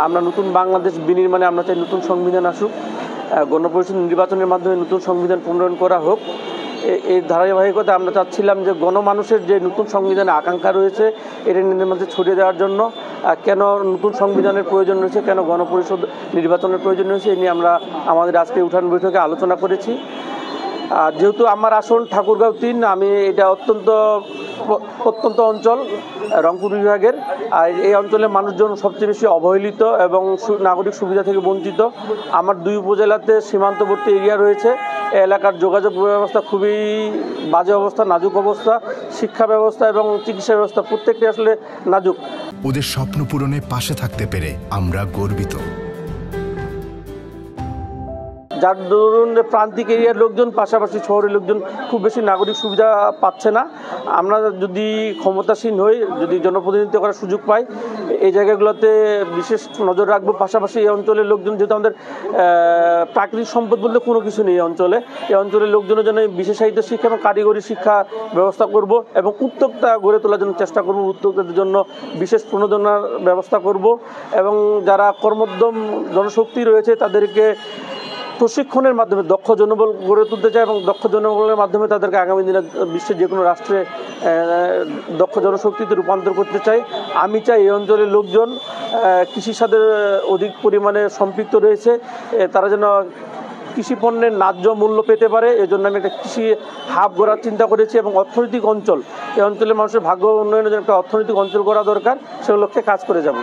আমরা নতুন বাংলাদেশ বিনির্মাণে আমরা চাই নতুন সংবিধান আসুক, গণপরিষদ নির্বাচনের মাধ্যমে নতুন সংবিধান প্রণয়ন করা হোক। এই ধারাবাহিকতা আমরা চাচ্ছিলাম যে গণমানুষের যে নতুন সংবিধানে আকাঙ্ক্ষা রয়েছে এটা নিজেদের মধ্যে ছড়িয়ে দেওয়ার জন্য কেন নতুন সংবিধানের প্রয়োজন রয়েছে, কেন গণপরিষদ নির্বাচনের প্রয়োজন রয়েছে, এই নিয়ে আমরা আমাদের আজকে উঠান বৈঠকে আলোচনা করেছি। যেহেতু আমার আসন ঠাকুরগাঁও ৩, আমি এটা প্রত্যন্ত অঞ্চল রংপুর বিভাগের, আর এই অঞ্চলের মানুষজন সবচেয়ে বেশি অবহেলিত এবং নাগরিক সুবিধা থেকে বঞ্চিত। আমার 2 উপজেলাতে সীমান্তবর্তী এরিয়া রয়েছে, এলাকার যোগাযোগ ব্যবস্থা খুবই বাজে অবস্থা, নাজুক অবস্থা, শিক্ষা ব্যবস্থা এবং চিকিৎসা ব্যবস্থা প্রত্যেকটি আসলে নাজুক। ওদের স্বপ্ন পূরণে পাশে থাকতে পেরে আমরা গর্বিত। যার দরুন প্রান্তিক এরিয়ার লোকজন, পাশাপাশি শহরের লোকজন খুব বেশি নাগরিক সুবিধা পাচ্ছে না। আমরা যদি ক্ষমতাসীন হই, যদি জনপ্রতিনিধিত্ব করার সুযোগ পাই, এই জায়গাগুলোতে বিশেষ নজর রাখবো। পাশাপাশি এই অঞ্চলের লোকজন, যেহেতু আমাদের প্রাকৃতিক সম্পদ বলতে কোনো কিছু নেই এই অঞ্চলের লোকজনের জন্য বিশেষায়িত শিক্ষা এবং কারিগরি শিক্ষা ব্যবস্থা করব এবং উদ্যোক্তা গড়ে তোলার জন্য চেষ্টা করব। উদ্যোক্তাদের জন্য বিশেষ প্রণোদনার ব্যবস্থা করব এবং যারা কর্মোদ্যম জনশক্তি রয়েছে তাদেরকে প্রশিক্ষণের মাধ্যমে দক্ষ জনবল গড়ে তুলতে চাই এবং দক্ষ জনবলের মাধ্যমে তাদেরকে আগামী দিনে বিশ্বের যে কোনো রাষ্ট্রে দক্ষ জনশক্তিতে রূপান্তর করতে চাই। আমি চাই এই অঞ্চলের লোকজন কৃষির সাথে অধিক পরিমাণে সম্পৃক্ত রয়েছে, তারা যেন কৃষি পণ্যের ন্যায্য মূল্য পেতে পারে। এজন্য আমি একটা কৃষি হাব গড়ার চিন্তা করেছি এবং অর্থনৈতিক অঞ্চল, এই অঞ্চলের মানুষের ভাগ্য উন্নয়নের জন্য একটা অর্থনৈতিক অঞ্চল গড়া দরকার, সে লক্ষ্যে কাজ করে যাব।